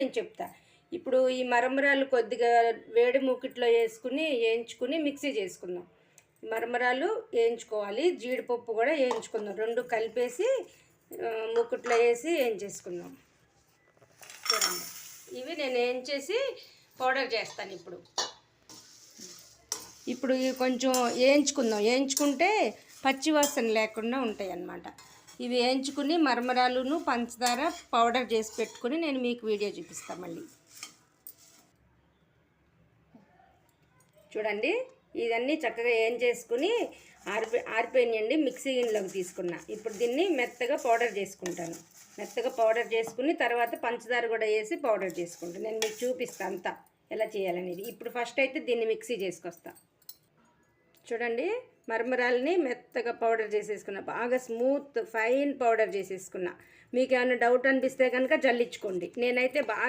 నేను చెప్తా. ఇప్పుడు ఈ మరమరాలు కొద్దిగా వేడి మూకిట్లో వేసుకుని వేయించుకుని మిక్సీ చేసుకుందాం. మరమరాలు వేయించుకోవాలి, జీడిపప్పు కూడా వేయించుకుందాం. 2 కలిపేసి మూకుట్లో వేసి వేయించేసుకుందాం. చూడండి, ఇవి నేను వేయించేసి పౌడర్ చేస్తాను. ఇప్పుడు ఇవి కొంచెం వేయించుకుందాం. వేయించుకుంటే పచ్చివాసన లేకుండా ఉంటాయి అన్నమాట. ఇవి వేయించుకుని మరమరాలును పంచదార పౌడర్ చేసి పెట్టుకుని నేను మీకు వీడియో చూపిస్తాను మళ్ళీ. చూడండి, ఇవన్నీ చక్కగా వేయించేసుకుని ఆరిపోయినాయండి. మిక్సీ గిన్నెలోకి తీసుకున్నా. ఇప్పుడు దీన్ని మెత్తగా పౌడర్ చేసుకుంటాను. మెత్తగా పౌడర్ చేసుకుని తర్వాత పంచదార కూడా వేసి పౌడర్ చేసుకుంటాను. నేను మీకు చూపిస్తాను అంతా ఎలా చేయాలనేది. ఇప్పుడు ఫస్ట్ అయితే దీన్ని మిక్సీ చేసుకొస్తా. చూడండి, మరమరాలని మెత్తగా పౌడర్ చేసేసుకున్నా. బాగా స్మూత్ ఫైన్ పౌడర్ చేసేసుకున్నా. మీకు ఏమైనా డౌట్ అనిపిస్తే కనుక జల్లించుకోండి. నేనైతే బాగా